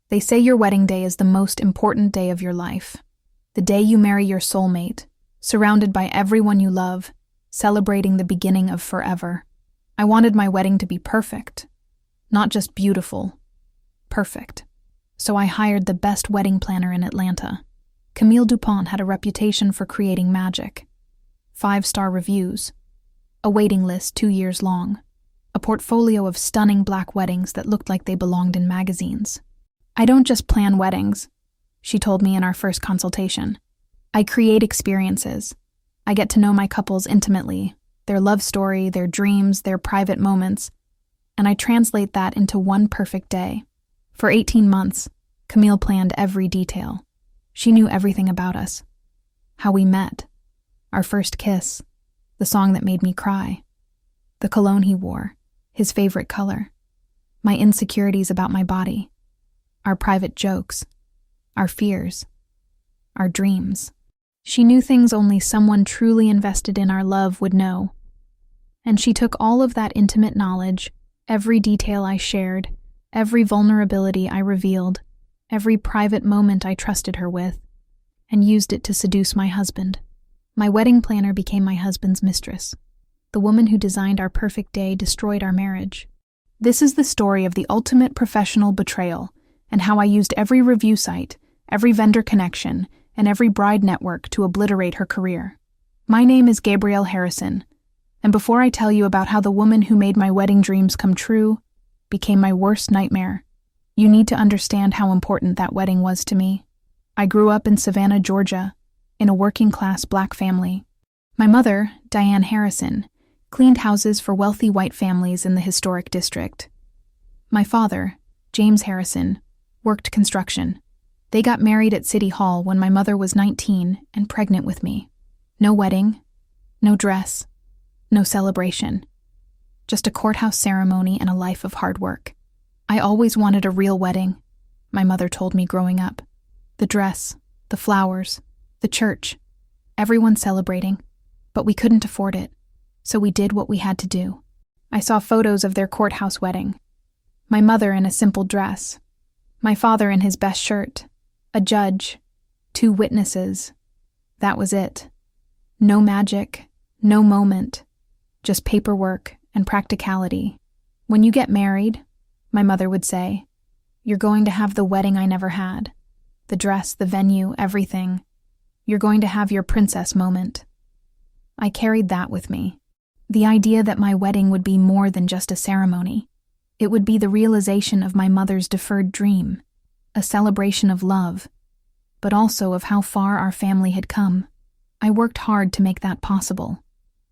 They say your wedding day is the most important day of your life. The day you marry your soulmate, surrounded by everyone you love, celebrating the beginning of forever. I wanted my wedding to be perfect. Not just beautiful, perfect. So I hired the best wedding planner in Atlanta. Camille DuPont had a reputation for creating magic. 5-star reviews. A waiting list 2 years long. A portfolio of stunning black weddings that looked like they belonged in magazines. I don't just plan weddings, she told me in our first consultation. I create experiences. I get to know my couples intimately, their love story, their dreams, their private moments, and I translate that into one perfect day. For 18 months, Camille planned every detail. She knew everything about us. How we met, our first kiss, the song that made me cry, the cologne he wore, his favorite color, my insecurities about my body, our private jokes, our fears, our dreams. She knew things only someone truly invested in our love would know. And she took all of that intimate knowledge, every detail I shared, every vulnerability I revealed, every private moment I trusted her with, and used it to seduce my husband. My wedding planner became my husband's mistress. The woman who designed our perfect day destroyed our marriage. This is the story of the ultimate professional betrayal, and how I used every review site, every vendor connection, and every bride network to obliterate her career. My name is Gabrielle Harrison, and before I tell you about how the woman who made my wedding dreams come true became my worst nightmare, you need to understand how important that wedding was to me. I grew up in Savannah, Georgia, in a working-class black family. My mother, Diane Harrison, cleaned houses for wealthy white families in the historic district. My father, James Harrison, worked construction. They got married at City Hall when my mother was 19 and pregnant with me. No wedding, no dress, no celebration. Just a courthouse ceremony and a life of hard work. I always wanted a real wedding, my mother told me growing up. The dress, the flowers, the church, everyone celebrating, but we couldn't afford it, so we did what we had to do. I saw photos of their courthouse wedding. My mother in a simple dress, my father in his best shirt, a judge, 2 witnesses. That was it. No magic, no moment, just paperwork and practicality. When you get married, my mother would say, you're going to have the wedding I never had. The dress, the venue, everything. You're going to have your princess moment. I carried that with me. The idea that my wedding would be more than just a ceremony. It would be the realization of my mother's deferred dream, a celebration of love, but also of how far our family had come. I worked hard to make that possible.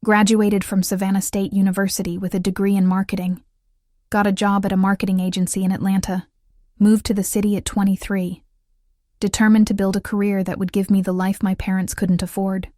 Graduated from Savannah State University with a degree in marketing. Got a job at a marketing agency in Atlanta. Moved to the city at 23. Determined to build a career that would give me the life my parents couldn't afford.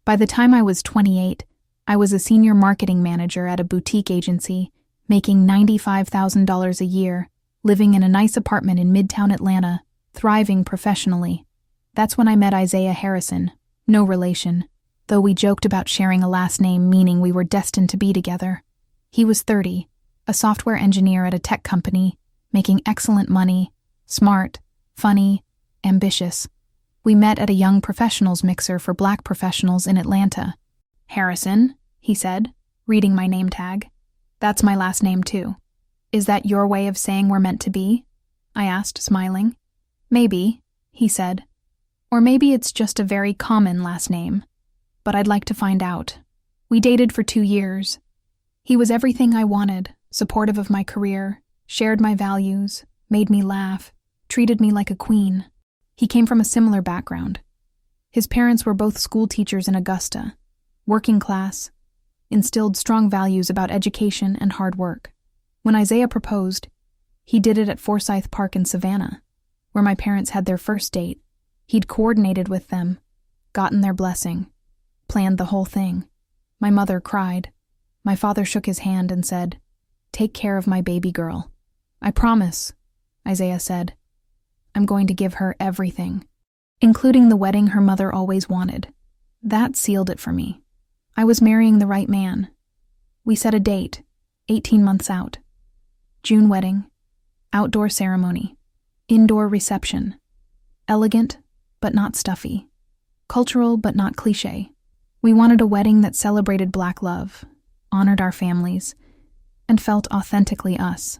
By the time I was 28, I was a senior marketing manager at a boutique agency, making $95,000 a year, living in a nice apartment in Midtown Atlanta, thriving professionally. That's when I met Isaiah Harrison, no relation, though we joked about sharing a last name meaning we were destined to be together. He was 30, a software engineer at a tech company, making excellent money, smart, funny, ambitious. We met at a young professionals mixer for black professionals in Atlanta. Harrison, he said, reading my name tag. That's my last name too. Is that your way of saying we're meant to be? I asked, smiling. Maybe, he said. Or maybe it's just a very common last name. But I'd like to find out. We dated for 2 years. He was everything I wanted, supportive of my career, shared my values, made me laugh, treated me like a queen. He came from a similar background. His parents were both school teachers in Augusta, working class, instilled strong values about education and hard work. When Isaiah proposed, he did it at Forsyth Park in Savannah, where my parents had their first date. He'd coordinated with them, gotten their blessing, planned the whole thing. My mother cried. My father shook his hand and said, "Take care of my baby girl." "I promise," Isaiah said. "I'm going to give her everything, including the wedding her mother always wanted." That sealed it for me. I was marrying the right man. We set a date, 18 months out. June wedding, outdoor ceremony. Indoor reception. Elegant, but not stuffy. Cultural, but not cliché. We wanted a wedding that celebrated Black love, honored our families, and felt authentically us.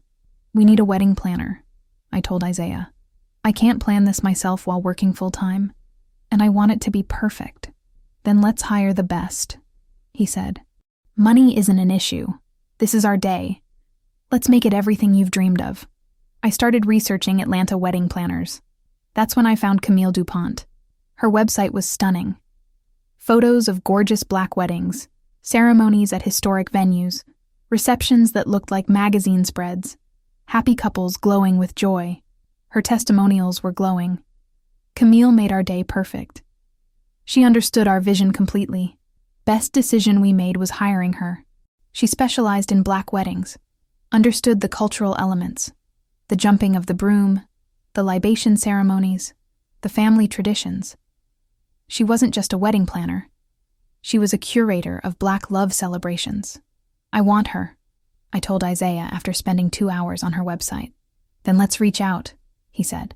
We need a wedding planner, I told Isaiah. I can't plan this myself while working full-time, and I want it to be perfect. Then let's hire the best, he said. Money isn't an issue. This is our day. Let's make it everything you've dreamed of. I started researching Atlanta wedding planners. That's when I found Camille DuPont. Her website was stunning. Photos of gorgeous Black weddings, ceremonies at historic venues, receptions that looked like magazine spreads, happy couples glowing with joy. Her testimonials were glowing. Camille made our day perfect. She understood our vision completely. Best decision we made was hiring her. She specialized in Black weddings, understood the cultural elements, the jumping of the broom, the libation ceremonies, the family traditions. She wasn't just a wedding planner. She was a curator of Black love celebrations. I want her, I told Isaiah after spending 2 hours on her website. Then let's reach out, he said.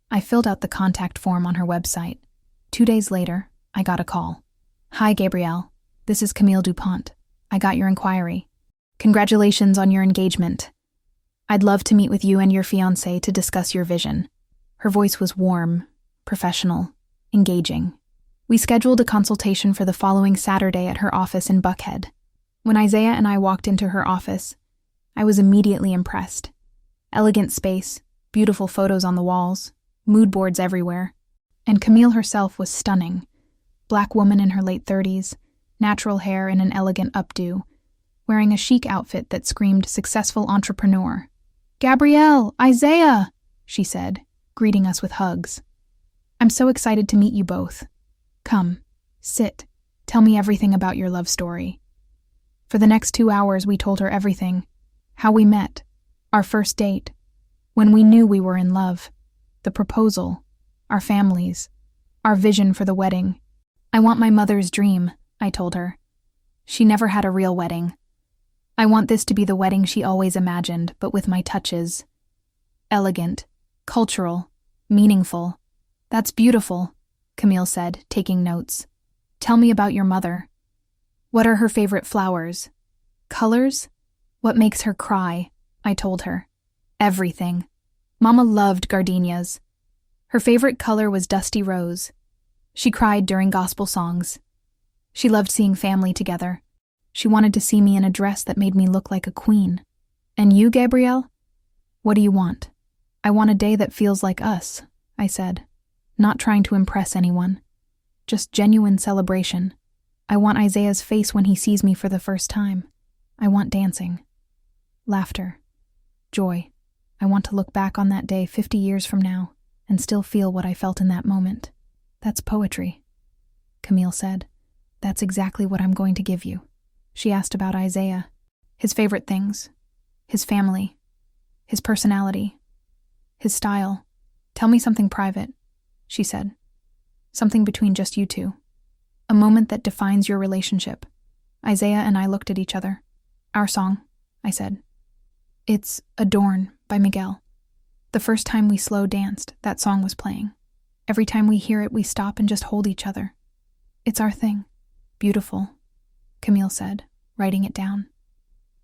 I filled out the contact form on her website. 2 days later, I got a call. Hi, Gabrielle. This is Camille DuPont. I got your inquiry. Congratulations on your engagement. I'd love to meet with you and your fiancé to discuss your vision. Her voice was warm, professional, engaging. We scheduled a consultation for the following Saturday at her office in Buckhead. When Isaiah and I walked into her office, I was immediately impressed. Elegant space, beautiful photos on the walls, mood boards everywhere. And Camille herself was stunning. Black woman in her late 30s, natural hair in an elegant updo, wearing a chic outfit that screamed successful entrepreneur. Gabrielle, Isaiah, she said, greeting us with hugs. I'm so excited to meet you both. Come, sit, tell me everything about your love story. For the next 2 hours, we told her everything. How we met, our first date, when we knew we were in love, the proposal, our families, our vision for the wedding. I want my mother's dream, I told her. She never had a real wedding. I want this to be the wedding she always imagined, but with my touches. Elegant, cultural, meaningful. That's beautiful, Camille said, taking notes. Tell me about your mother. What are her favorite flowers? Colors? What makes her cry? I told her. Everything. Mama loved gardenias. Her favorite color was dusty rose. She cried during gospel songs. She loved seeing family together. She wanted to see me in a dress that made me look like a queen. And you, Gabrielle? What do you want? I want a day that feels like us, I said, not trying to impress anyone. Just genuine celebration. I want Isaiah's face when he sees me for the first time. I want dancing. Laughter. Joy. I want to look back on that day 50 years from now and still feel what I felt in that moment. That's poetry, Camille said. That's exactly what I'm going to give you. She asked about Isaiah, his favorite things, his family, his personality, his style. Tell me something private, she said. Something between just you two. A moment that defines your relationship. Isaiah and I looked at each other. Our song, I said. It's Adorn by Miguel. The first time we slow danced, that song was playing. Every time we hear it, we stop and just hold each other. It's our thing. Beautiful, Camille said, writing it down.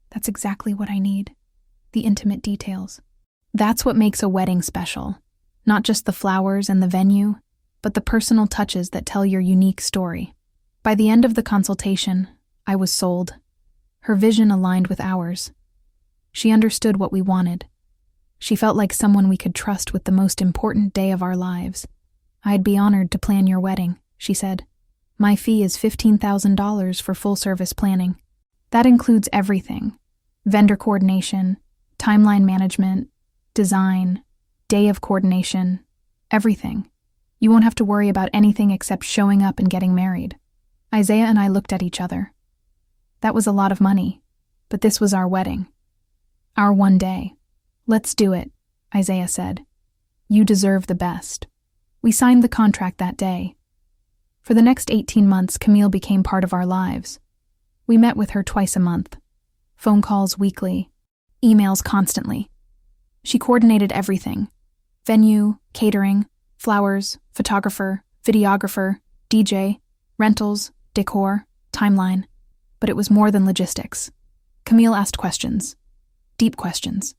That's exactly what I need. The intimate details. That's what makes a wedding special. Not just the flowers and the venue, but the personal touches that tell your unique story. By the end of the consultation, I was sold. Her vision aligned with ours. She understood what we wanted. She felt like someone we could trust with the most important day of our lives. I'd be honored to plan your wedding, she said. My fee is $15,000 for full-service planning. That includes everything. Vendor coordination, timeline management, design, day of coordination, everything. You won't have to worry about anything except showing up and getting married. Isaiah and I looked at each other. That was a lot of money, but this was our wedding. Our one day. Let's do it, Isaiah said. You deserve the best. We signed the contract that day. For the next 18 months, Camille became part of our lives. We met with her twice a month. Phone calls weekly. Emails constantly. She coordinated everything. Venue, catering, flowers, photographer, videographer, DJ, rentals, decor, timeline. But it was more than logistics. Camille asked questions. Deep questions.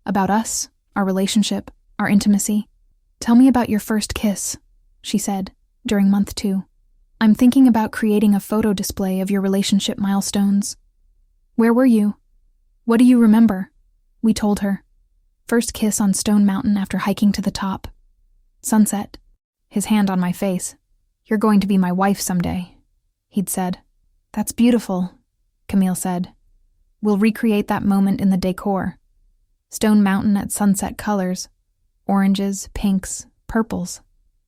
About us, our relationship, our intimacy. "Tell me about your first kiss," she said, during month 2. "I'm thinking about creating a photo display of your relationship milestones." "Where were you? What do you remember?" We told her. "First kiss on Stone Mountain after hiking to the top. Sunset." His hand on my face. "You're going to be my wife someday," he'd said. "That's beautiful," Camille said. "We'll recreate that moment in the decor. Stone Mountain at sunset colors. Oranges, pinks, purples."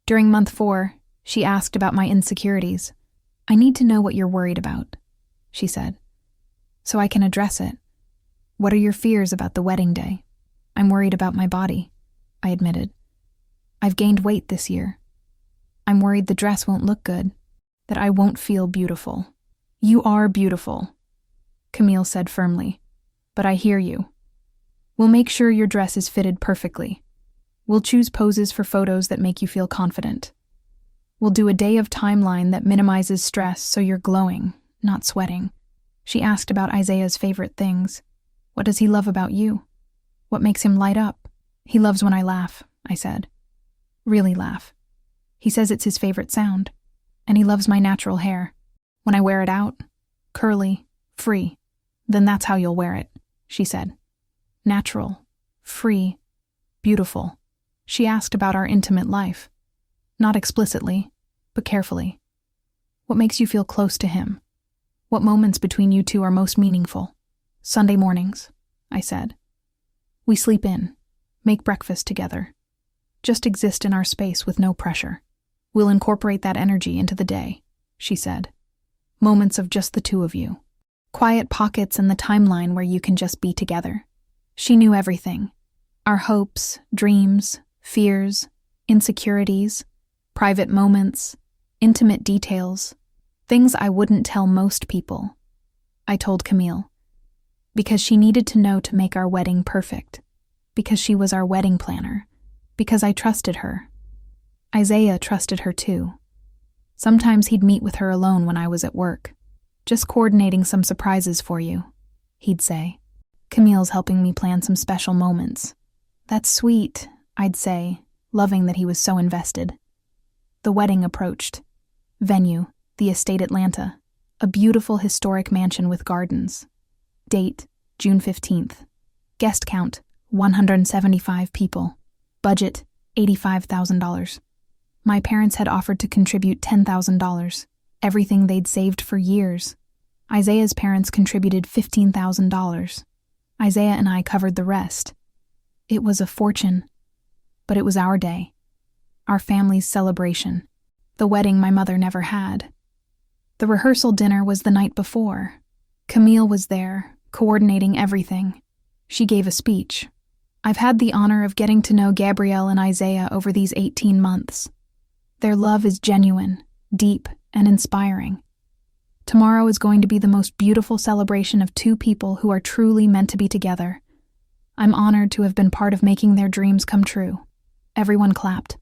During month 4, she asked about my insecurities. "I need to know what you're worried about," she said, "so I can address it. What are your fears about the wedding day?" "I'm worried about my body," I admitted. "I've gained weight this year. I'm worried the dress won't look good, that I won't feel beautiful." "You are beautiful," Camille said firmly, "but I hear you. We'll make sure your dress is fitted perfectly. We'll choose poses for photos that make you feel confident. We'll do a day of timeline that minimizes stress so you're glowing, not sweating." She asked about Isaiah's favorite things. "What does he love about you? What makes him light up?" "He loves when I laugh," I said. "Really laugh. He says it's his favorite sound. And he loves my natural hair. When I wear it out, curly, free, then that's how you'll wear it," she said. Natural, free, beautiful. She asked about our intimate life. Not explicitly, but carefully. "What makes you feel close to him? What moments between you two are most meaningful?" "Sunday mornings," I said. "We sleep in, make breakfast together. Just exist in our space with no pressure. We'll incorporate that energy into the day," she said. "Moments of just the two of you. Quiet pockets in the timeline where you can just be together." She knew everything. Our hopes, dreams, fears, insecurities, private moments, intimate details, things I wouldn't tell most people. I told Camille. Because she needed to know to make our wedding perfect. Because she was our wedding planner. Because I trusted her. Isaiah trusted her too. Sometimes he'd meet with her alone when I was at work. "Just coordinating some surprises for you," he'd say. "Camille's helping me plan some special moments." "That's sweet," I'd say, loving that he was so invested. The wedding approached. Venue, the Estate Atlanta, a beautiful historic mansion with gardens. Date, June 15th. Guest count, 175 people. Budget, $85,000. My parents had offered to contribute $10,000, everything they'd saved for years. Isaiah's parents contributed $15,000. Isaiah and I covered the rest. It was a fortune, but it was our day, our family's celebration, the wedding my mother never had. The rehearsal dinner was the night before. Camille was there, coordinating everything. She gave a speech. "I've had the honor of getting to know Gabrielle and Isaiah over these 18 months. Their love is genuine, deep, and inspiring. Tomorrow is going to be the most beautiful celebration of two people who are truly meant to be together. I'm honored to have been part of making their dreams come true." Everyone clapped.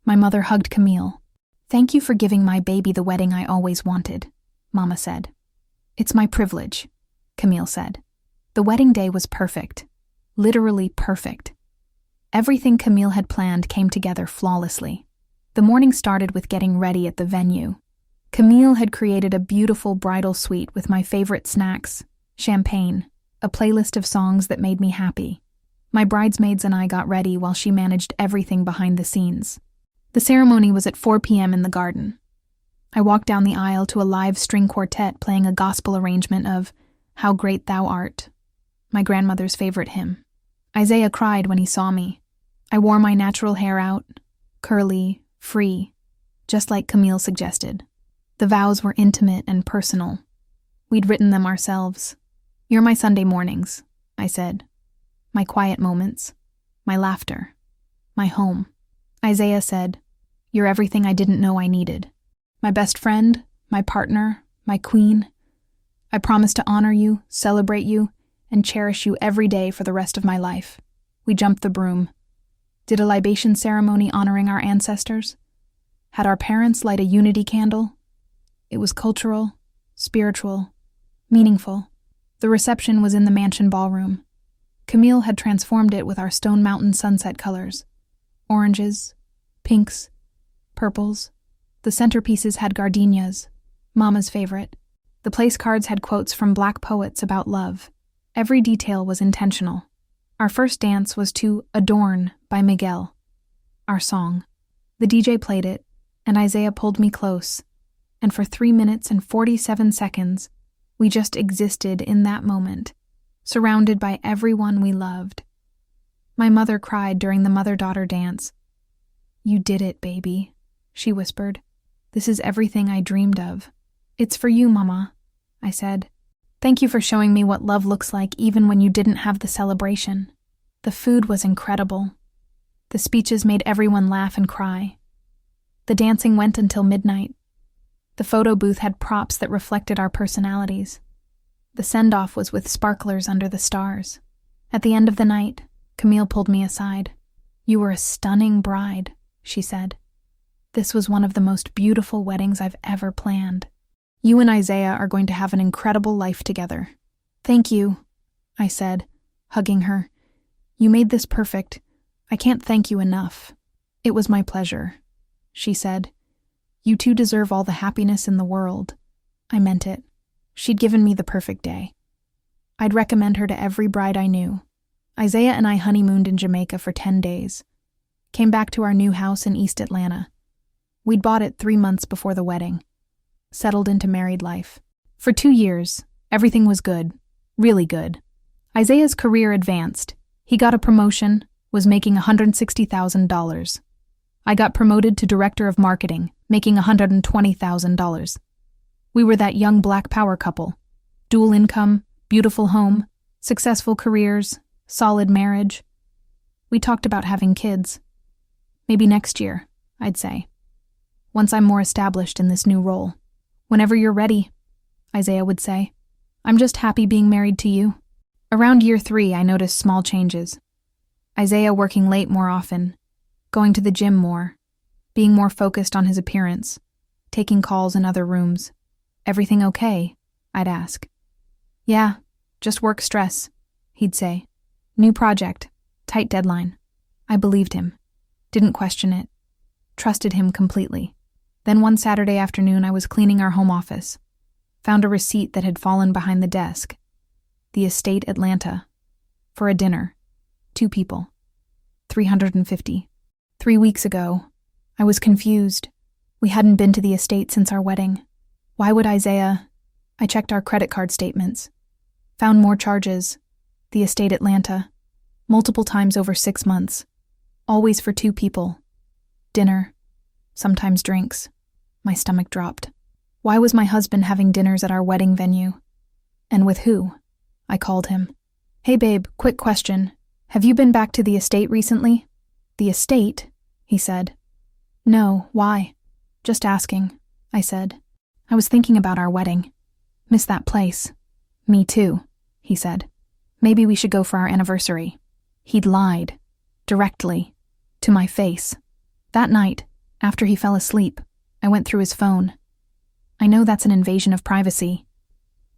My mother hugged Camille. "Thank you for giving my baby the wedding I always wanted," Mama said. "It's my privilege," Camille said. The wedding day was perfect. Literally perfect. Everything Camille had planned came together flawlessly. The morning started with getting ready at the venue. Camille had created a beautiful bridal suite with my favorite snacks, champagne, a playlist of songs that made me happy. My bridesmaids and I got ready while she managed everything behind the scenes. The ceremony was at 4 p.m. in the garden. I walked down the aisle to a live string quartet playing a gospel arrangement of "How Great Thou Art," my grandmother's favorite hymn. Isaiah cried when he saw me. I wore my natural hair out, curly, free, just like Camille suggested. The vows were intimate and personal. We'd written them ourselves. "You're my Sunday mornings," I said. "My quiet moments, my laughter, my home." Isaiah said, "You're everything I didn't know I needed. My best friend, my partner, my queen. I promise to honor you, celebrate you, and cherish you every day for the rest of my life." We jumped the broom. Did a libation ceremony honoring our ancestors? Had our parents light a unity candle? It was cultural, spiritual, meaningful. The reception was in the mansion ballroom. Camille had transformed it with our Stone Mountain sunset colors. Oranges, pinks, purples. The centerpieces had gardenias, Mama's favorite. The place cards had quotes from Black poets about love. Every detail was intentional. Our first dance was to Adorn by Miguel, our song. The DJ played it, and Isaiah pulled me close, and for 3 minutes and 47 seconds, we just existed in that moment, surrounded by everyone we loved. My mother cried during the mother-daughter dance. "You did it, baby," she whispered. "This is everything I dreamed of." "It's for you, Mama," I said. "Thank you for showing me what love looks like even when you didn't have the celebration." The food was incredible. The speeches made everyone laugh and cry. The dancing went until midnight. The photo booth had props that reflected our personalities. The send-off was with sparklers under the stars. At the end of the night, Camille pulled me aside. "You were a stunning bride," she said. "This was one of the most beautiful weddings I've ever planned. You and Isaiah are going to have an incredible life together." "Thank you," I said, hugging her. "You made this perfect. I can't thank you enough." "It was my pleasure," she said. "You two deserve all the happiness in the world." I meant it. She'd given me the perfect day. I'd recommend her to every bride I knew. Isaiah and I honeymooned in Jamaica for 10 days. Came back to our new house in East Atlanta. We'd bought it 3 months before the wedding. Settled into married life. For 2 years, everything was good. Really good. Isaiah's career advanced. He got a promotion, was making $160,000. I got promoted to director of marketing, making $120,000. We were that young Black power couple. Dual income, beautiful home, successful careers, solid marriage. We talked about having kids. Maybe next year, I'd say. Once I'm more established in this new role. "Whenever you're ready," Isaiah would say. "I'm just happy being married to you." Around year 3, I noticed small changes. Isaiah working late more often, going to the gym more, being more focused on his appearance, taking calls in other rooms. "Everything okay?" I'd ask. "Yeah, just work stress," he'd say. "New project, tight deadline." I believed him, didn't question it, trusted him completely. Then one Saturday afternoon I was cleaning our home office, found a receipt that had fallen behind the desk. The Estate Atlanta, for a dinner, 2 people, $350. 3 weeks ago, I was confused. We hadn't been to the estate since our wedding. Why would Isaiah? I checked our credit card statements. Found more charges. The Estate Atlanta. Multiple times over 6 months. Always for 2 people. Dinner. Sometimes drinks. My stomach dropped. Why was my husband having dinners at our wedding venue? And with who? I called him. "Hey babe, quick question. Have you been back to the estate recently?" "The estate?" he said. "No, why?" "Just asking," I said. "I was thinking about our wedding. Miss that place." "Me too," he said. "Maybe we should go for our anniversary." He'd lied. Directly. To my face. That night, after he fell asleep, I went through his phone. I know that's an invasion of privacy.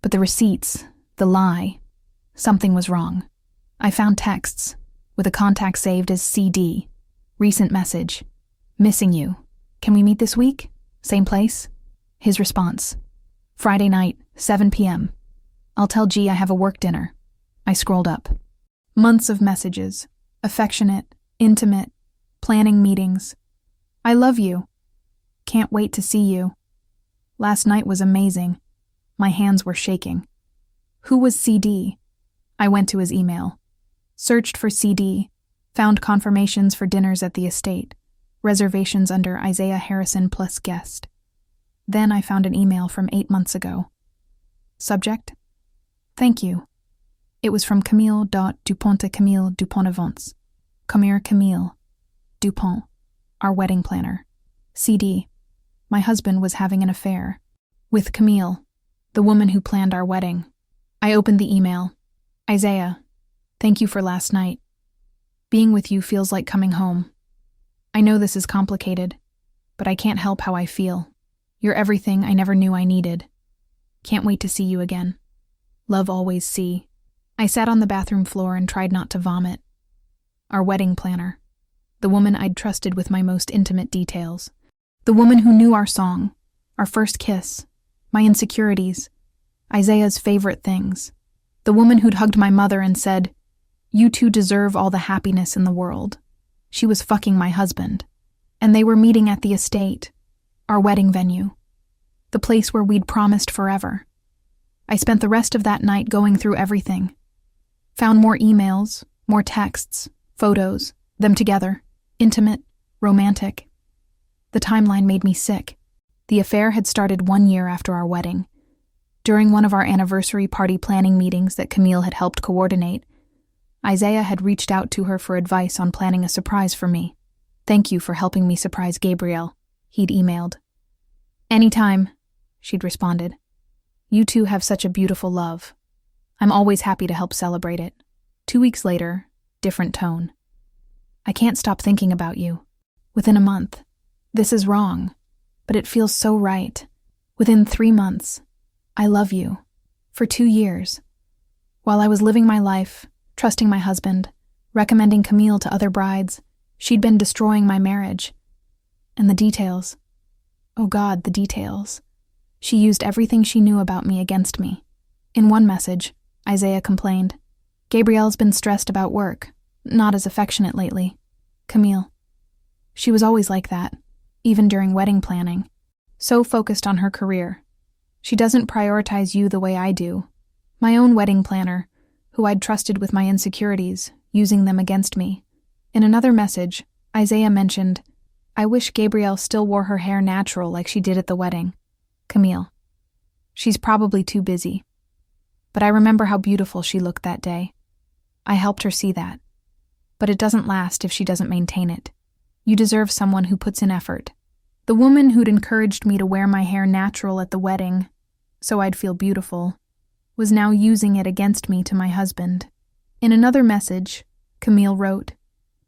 But the receipts, the lie, something was wrong. I found texts, with a contact saved as CD. Recent message. "Missing you. Can we meet this week? Same place?" His response. "Friday night, 7 p.m. I'll tell G I have a work dinner." I scrolled up. Months of messages. Affectionate, intimate, planning meetings. "I love you. Can't wait to see you. Last night was amazing." My hands were shaking. Who was CD? I went to his email. Searched for CD. Found confirmations for dinners at the estate. Reservations under Isaiah Harrison plus guest. Then I found an email from 8 months ago. Subject? "Thank you." It was from Camille DuPont to Camille DuPont Avance. Come Camille DuPont, our wedding planner. CD. My husband was having an affair. With Camille, the woman who planned our wedding. I opened the email. "Isaiah, thank you for last night. Being with you feels like coming home. I know this is complicated, but I can't help how I feel. You're everything I never knew I needed. Can't wait to see you again. Love always, C. I sat on the bathroom floor and tried not to vomit. Our wedding planner. The woman I'd trusted with my most intimate details. The woman who knew our song, our first kiss, my insecurities, Isaiah's favorite things. The woman who'd hugged my mother and said, "You two deserve all the happiness in the world." She was fucking my husband. And they were meeting at the estate, our wedding venue, the place where we'd promised forever. I spent the rest of that night going through everything. Found more emails, more texts, photos, them together, intimate, romantic. The timeline made me sick. The affair had started 1 year after our wedding. During one of our anniversary party planning meetings that Camille had helped coordinate, Isaiah had reached out to her for advice on planning a surprise for me. "Thank you for helping me surprise Gabriel," he'd emailed. "Anytime," she'd responded. "You two have such a beautiful love. I'm always happy to help celebrate it." 2 weeks later, different tone. "I can't stop thinking about you. Within a month. This is wrong, but it feels so right. Within 3 months. I love you. For 2 years. While I was living my life, trusting my husband, recommending Camille to other brides, she'd been destroying my marriage. And the details. Oh God, the details. She used everything she knew about me against me. In one message, Isaiah complained, "Gabrielle's been stressed about work, not as affectionate lately. Camille. She was always like that, even during wedding planning. So focused on her career. She doesn't prioritize you the way I do. My own wedding planner, who I'd trusted with my insecurities, using them against me." In another message, Isaiah mentioned, "I wish Gabrielle still wore her hair natural like she did at the wedding. Camille. She's probably too busy. But I remember how beautiful she looked that day. I helped her see that. But it doesn't last if she doesn't maintain it. You deserve someone who puts in effort." The woman who'd encouraged me to wear my hair natural at the wedding, so I'd feel beautiful, was now using it against me to my husband. In another message, Camille wrote,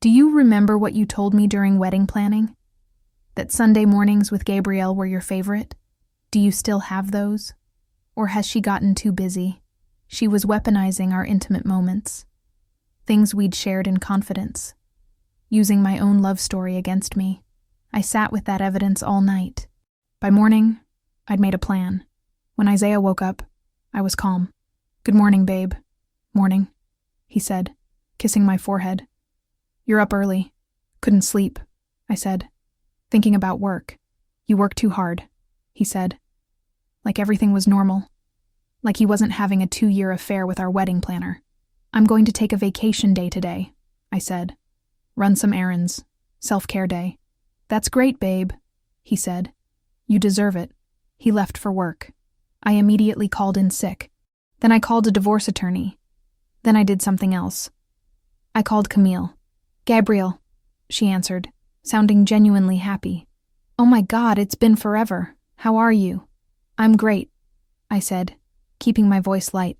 "Do you remember what you told me during wedding planning? That Sunday mornings with Gabrielle were your favorite? Do you still have those? Or has she gotten too busy?" She was weaponizing our intimate moments, things we'd shared in confidence, using my own love story against me. I sat with that evidence all night. By morning, I'd made a plan. When Isaiah woke up, I was calm. "Good morning, babe." "Morning," he said, kissing my forehead. "You're up early." "Couldn't sleep," I said, "thinking about work." "You work too hard," he said, like everything was normal, like he wasn't having a 2-year affair with our wedding planner. "I'm going to take a vacation day today," I said. "Run some errands. Self-care day." "That's great, babe," he said. "You deserve it." He left for work. I immediately called in sick. Then I called a divorce attorney. Then I did something else. I called Camille. "Gabriel," she answered, sounding genuinely happy. "Oh my God, it's been forever. How are you?" "I'm great," I said, keeping my voice light.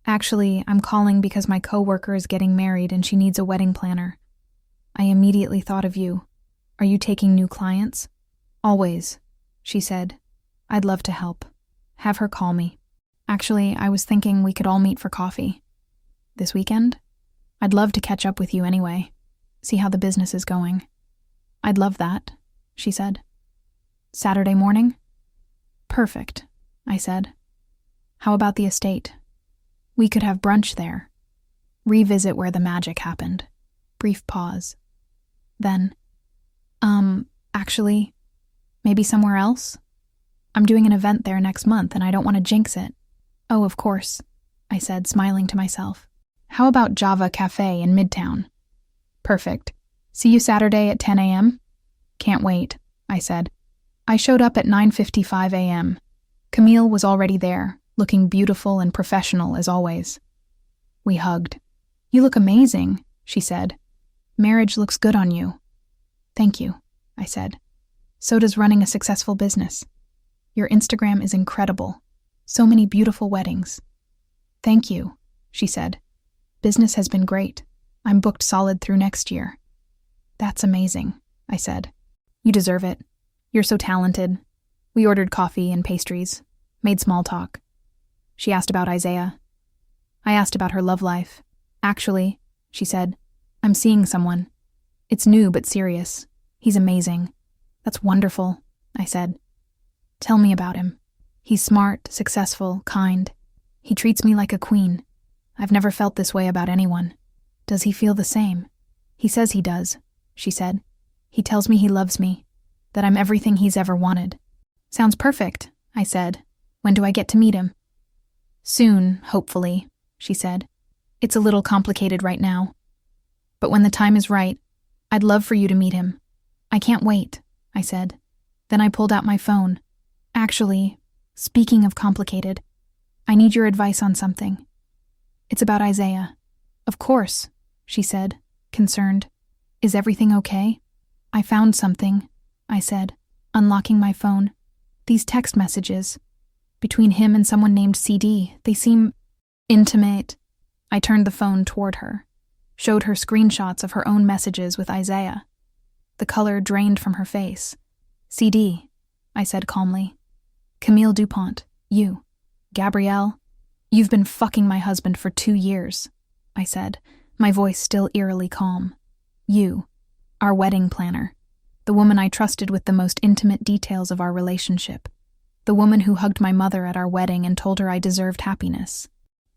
"Actually, I'm calling because my coworker is getting married and she needs a wedding planner. I immediately thought of you. Are you taking new clients?" "Always," she said. "I'd love to help. Have her call me. Actually, I was thinking we could all meet for coffee. This weekend? I'd love to catch up with you anyway. See how the business is going." "I'd love that," she said. "Saturday morning?" "Perfect," I said. "How about the estate? We could have brunch there. Revisit where the magic happened." Brief pause. Then, actually, maybe somewhere else? I'm doing an event there next month and I don't want to jinx it." "Oh, of course," I said, smiling to myself. "How about Java Cafe in Midtown?" "Perfect. See you Saturday at 10 a.m.? "Can't wait," I said. I showed up at 9:55 a.m. Camille was already there, looking beautiful and professional as always. We hugged. "You look amazing," she said. "Marriage looks good on you." "Thank you," I said. "So does running a successful business. Your Instagram is incredible. So many beautiful weddings." "Thank you," she said. "Business has been great." I'm booked solid through next year. That's amazing, I said. You deserve it. You're so talented. We ordered coffee and pastries, made small talk. She asked about Isaiah. I asked about her love life. Actually, she said, I'm seeing someone. It's new but serious. He's amazing. That's wonderful, I said. Tell me about him. He's smart, successful, kind. He treats me like a queen. I've never felt this way about anyone. Does he feel the same? He says he does, she said. He tells me he loves me, that I'm everything he's ever wanted. Sounds perfect, I said. When do I get to meet him? Soon, hopefully, she said. It's a little complicated right now. But when the time is right, I'd love for you to meet him. I can't wait, I said. Then I pulled out my phone. Actually, speaking of complicated, I need your advice on something. It's about Isaiah. Of course, she said, concerned. Is everything okay? I found something, I said, unlocking my phone. These text messages. Between him and someone named CD, they seem intimate. I turned the phone toward her, showed her screenshots of her own messages with Isaiah. The color drained from her face. CD, I said calmly. Camille DuPont, you. Gabrielle, you've been fucking my husband for 2 years, I said, my voice still eerily calm. You, our wedding planner, the woman I trusted with the most intimate details of our relationship, the woman who hugged my mother at our wedding and told her I deserved happiness.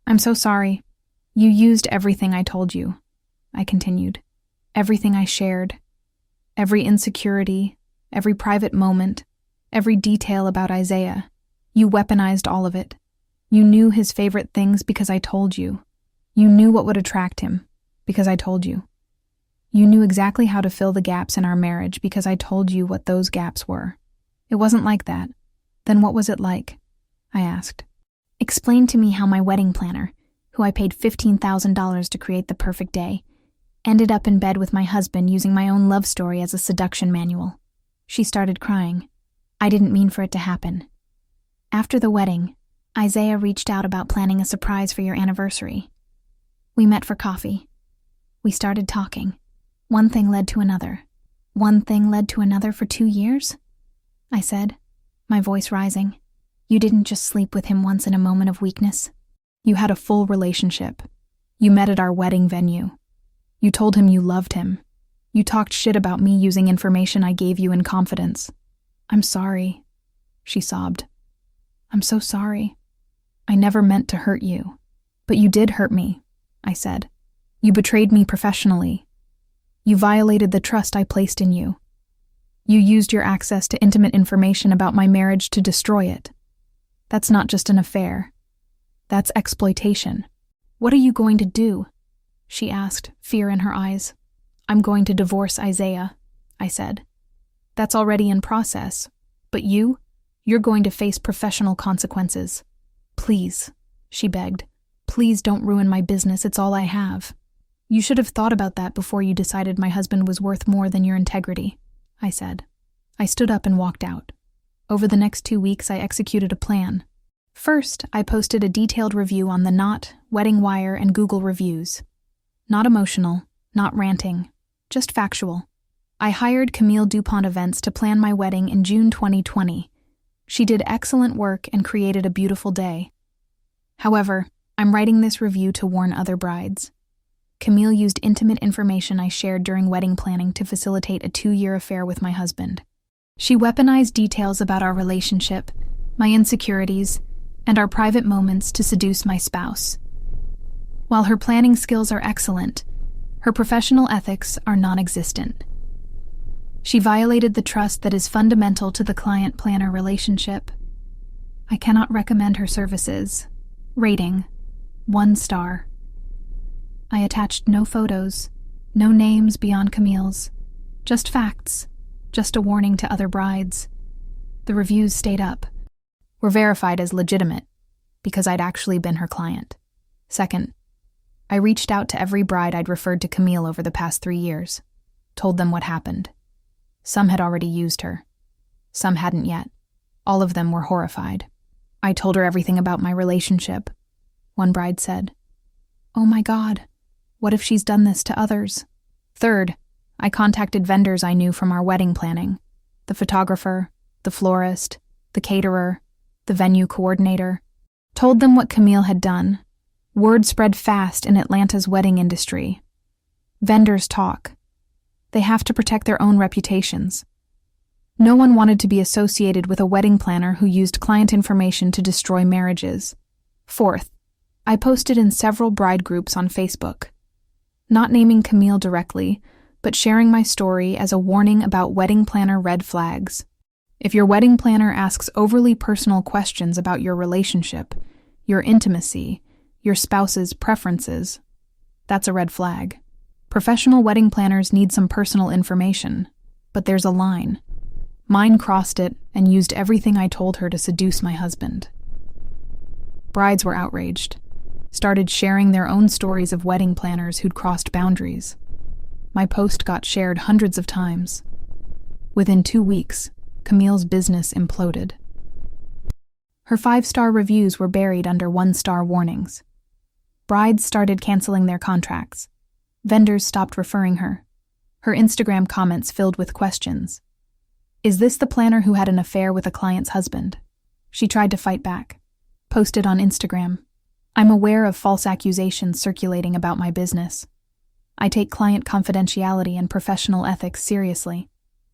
I'm so sorry. You used everything I told you, I continued. Everything I shared. Every insecurity, every private moment, every detail about Isaiah. You weaponized all of it. You knew his favorite things because I told you. You knew what would attract him because I told you. You knew exactly how to fill the gaps in our marriage because I told you what those gaps were. It wasn't like that. Then what was it like? I asked. Explain to me how my wedding planner, who I paid $15,000 to create the perfect day, ended up in bed with my husband using my own love story as a seduction manual. She started crying. I didn't mean for it to happen. After the wedding, Isaiah reached out about planning a surprise for your anniversary. We met for coffee. We started talking. One thing led to another. One thing led to another for 2 years? I said, my voice rising. You didn't just sleep with him once in a moment of weakness. You had a full relationship. You met at our wedding venue. You told him you loved him. You talked shit about me using information I gave you in confidence. I'm sorry, she sobbed. I'm so sorry. I never meant to hurt you. But you did hurt me, I said. You betrayed me professionally. You violated the trust I placed in you. You used your access to intimate information about my marriage to destroy it. That's not just an affair. That's exploitation. What are you going to do? She asked, fear in her eyes. I'm going to divorce Isaiah, I said. That's already in process. But you're going to face professional consequences. Please, she begged. Please don't ruin my business, it's all I have. You should have thought about that before you decided my husband was worth more than your integrity, I said. I stood up and walked out. Over the next 2 weeks, I executed a plan. First, I posted a detailed review on The Knot, Wedding Wire, and Google Reviews. Not emotional, not ranting, just factual. I hired Camille DuPont Events to plan my wedding in June 2020. She did excellent work and created a beautiful day. However, I'm writing this review to warn other brides. Camille used intimate information I shared during wedding planning to facilitate a 2-year affair with my husband. She weaponized details about our relationship, my insecurities, and our private moments to seduce my spouse. While her planning skills are excellent, her professional ethics are non-existent. She violated the trust that is fundamental to the client-planner relationship. I cannot recommend her services. Rating: 1 star. I attached no photos, no names beyond Camille's, just facts, just a warning to other brides. The reviews stayed up, were verified as legitimate, because I'd actually been her client. Second, I reached out to every bride I'd referred to Camille over the past 3 years, told them what happened. Some had already used her. Some hadn't yet. All of them were horrified. I told her everything about my relationship. One bride said, "Oh my God, What if she's done this to others? Third, I contacted vendors I knew from our wedding planning. The photographer, the florist, the caterer, the venue coordinator. Told them what Camille had done. Word spread fast in Atlanta's wedding industry. Vendors talk. They have to protect their own reputations. No one wanted to be associated with a wedding planner who used client information to destroy marriages. Fourth, I posted in several bride groups on Facebook. Not naming Camille directly, but sharing my story as a warning about wedding planner red flags. If your wedding planner asks overly personal questions about your relationship, your intimacy, your spouse's preferences, that's a red flag. Professional wedding planners need some personal information, but there's a line. Mine crossed it and used everything I told her to seduce my husband. Brides were outraged, started sharing their own stories of wedding planners who'd crossed boundaries. My post got shared hundreds of times. Within 2 weeks, Camille's business imploded. Her 5-star reviews were buried under 1-star warnings. Brides started canceling their contracts. Vendors stopped referring her. Her Instagram comments filled with questions. Is this the planner who had an affair with a client's husband? She tried to fight back. Posted on Instagram. I'm aware of false accusations circulating about my business. I take client confidentiality and professional ethics seriously.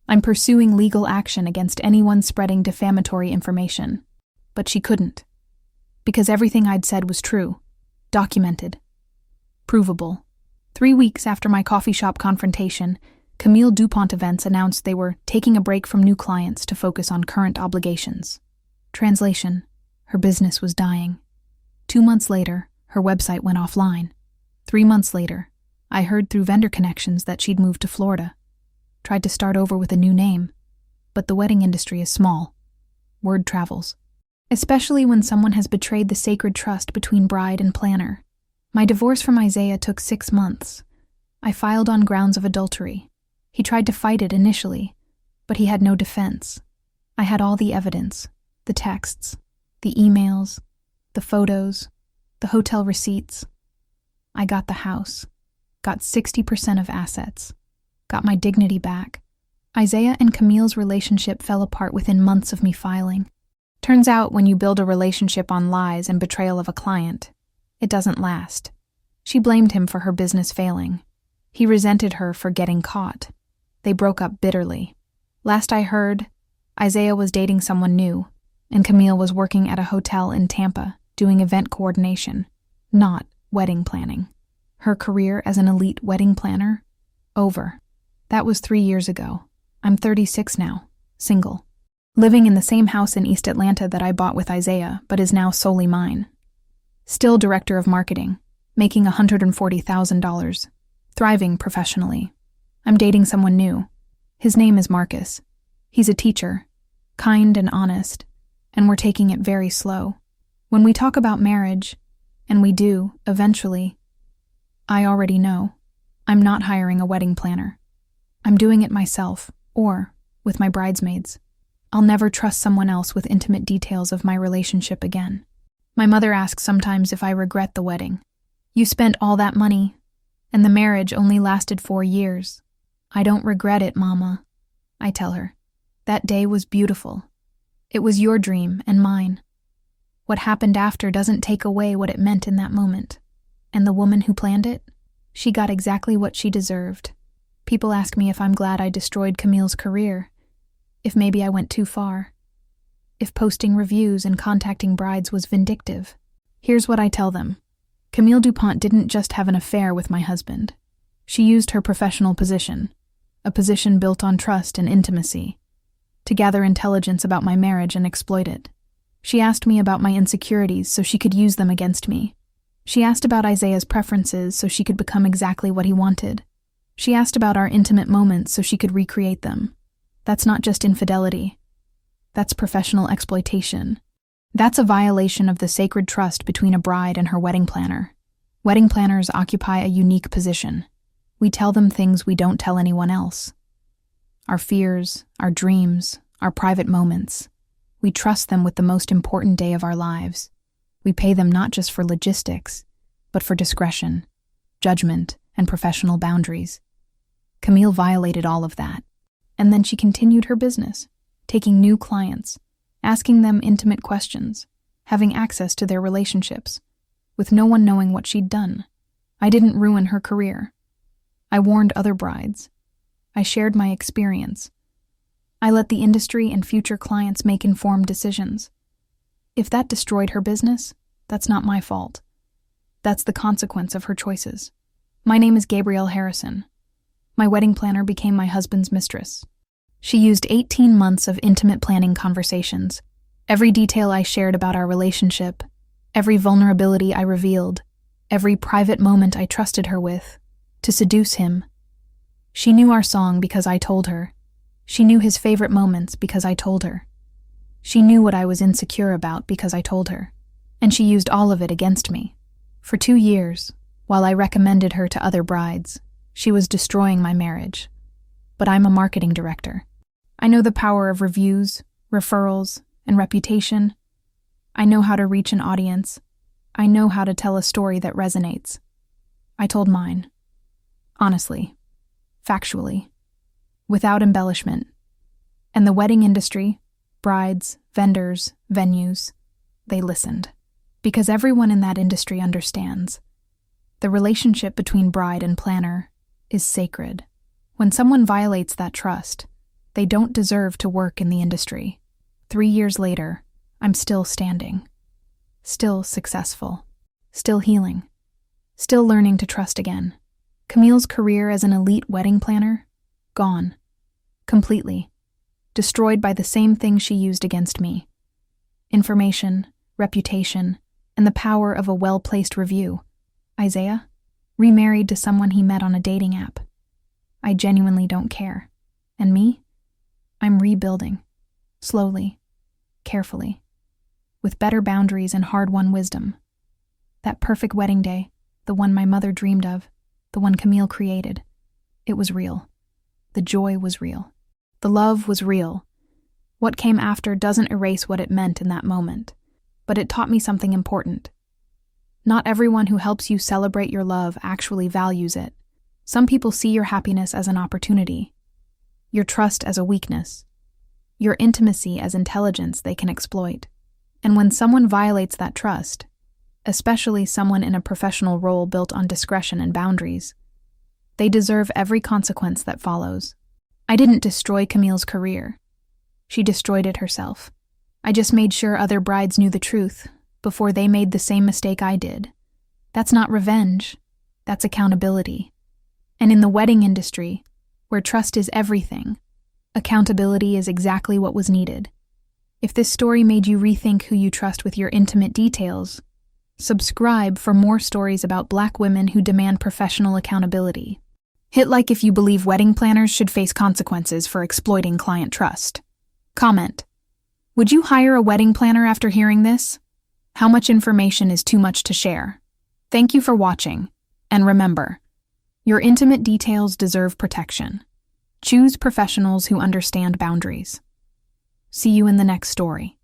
I'm pursuing legal action against anyone spreading defamatory information. But she couldn't. Because everything I'd said was true. Documented. Provable. 3 weeks after my coffee shop confrontation, Camille DuPont Events announced they were taking a break from new clients to focus on current obligations. Translation: her business was dying. 2 months later, her website went offline. 3 months later, I heard through vendor connections that she'd moved to Florida. Tried to start over with a new name. But the wedding industry is small. Word travels. Especially when someone has betrayed the sacred trust between bride and planner. My divorce from Isaiah took 6 months. I filed on grounds of adultery. He tried to fight it initially, but he had no defense. I had all the evidence, the texts, the emails, the photos, the hotel receipts. I got the house, got 60% of assets, got my dignity back. Isaiah and Camille's relationship fell apart within months of me filing. Turns out when you build a relationship on lies and betrayal of a client, it doesn't last. She blamed him for her business failing. He resented her for getting caught. They broke up bitterly. Last I heard, Isaiah was dating someone new, and Camille was working at a hotel in Tampa doing event coordination, not wedding planning. Her career as an elite wedding planner? Over. That was 3 years ago. I'm 36 now, single. Living in the same house in East Atlanta that I bought with Isaiah, but is now solely mine. Still director of marketing, making $140,000, thriving professionally. I'm dating someone new. His name is Marcus. He's a teacher, kind and honest, and we're taking it very slow. When we talk about marriage, and we do, eventually, I already know. I'm not hiring a wedding planner. I'm doing it myself, or with my bridesmaids. I'll never trust someone else with intimate details of my relationship again. My mother asks sometimes if I regret the wedding. You spent all that money, and the marriage only lasted 4 years. I don't regret it, Mama, I tell her. That day was beautiful. It was your dream and mine. What happened after doesn't take away what it meant in that moment. And the woman who planned it? She got exactly what she deserved. People ask me if I'm glad I destroyed Camille's career, if maybe I went too far, if posting reviews and contacting brides was vindictive. Here's what I tell them. Camille DuPont didn't just have an affair with my husband. She used her professional position, a position built on trust and intimacy, to gather intelligence about my marriage and exploit it. She asked me about my insecurities so she could use them against me. She asked about Isaiah's preferences so she could become exactly what he wanted. She asked about our intimate moments so she could recreate them. That's not just infidelity. That's professional exploitation. That's a violation of the sacred trust between a bride and her wedding planner. Wedding planners occupy a unique position. We tell them things we don't tell anyone else. Our fears, our dreams, our private moments. We trust them with the most important day of our lives. We pay them not just for logistics, but for discretion. judgment, and professional boundaries. Camille violated all of that. And then she continued her business, taking new clients, asking them intimate questions, having access to their relationships, with no one knowing what she'd done. I didn't ruin her career. I warned other brides. I shared my experience. I let the industry and future clients make informed decisions. If that destroyed her business, that's not my fault. That's the consequence of her choices. My name is Gabrielle Harrison. My wedding planner became my husband's mistress. She used 18 months of intimate planning conversations. Every detail I shared about our relationship, every vulnerability I revealed, every private moment I trusted her with, to seduce him. She knew our song because I told her. She knew his favorite moments because I told her. She knew what I was insecure about because I told her. And she used all of it against me. For 2 years, while I recommended her to other brides, she was destroying my marriage. But I'm a marketing director. I know the power of reviews, referrals, and reputation. I know how to reach an audience. I know how to tell a story that resonates. I told mine. Honestly. Factually. Without embellishment. And the wedding industry, brides, vendors, venues, they listened. Because everyone in that industry understands. The relationship between bride and planner is sacred. When someone violates that trust, they don't deserve to work in the industry. 3 years later, I'm still standing. Still successful. Still healing. Still learning to trust again. Camille's career as an elite wedding planner? Gone. Completely. Destroyed by the same thing she used against me. Information, reputation, and the power of a well-placed review. Isaiah? Remarried to someone he met on a dating app. I genuinely don't care. And me? I'm rebuilding. Slowly. Carefully. With better boundaries and hard-won wisdom. That perfect wedding day, the one my mother dreamed of, the one Camille created, it was real. The joy was real. The love was real. What came after doesn't erase what it meant in that moment, but it taught me something important. Not everyone who helps you celebrate your love actually values it. Some people see your happiness as an opportunity, your trust as a weakness, your intimacy as intelligence they can exploit. And when someone violates that trust, especially someone in a professional role built on discretion and boundaries, they deserve every consequence that follows. I didn't destroy Camille's career. She destroyed it herself. I just made sure other brides knew the truth before they made the same mistake I did. That's not revenge. That's accountability. And in the wedding industry, where trust is everything, accountability is exactly what was needed. If this story made you rethink who you trust with your intimate details, subscribe for more stories about Black women who demand professional accountability. Hit like if you believe wedding planners should face consequences for exploiting client trust. Comment: would you hire a wedding planner after hearing this? How much information is too much to share? Thank you for watching, and remember, your intimate details deserve protection. Choose professionals who understand boundaries. See you in the next story.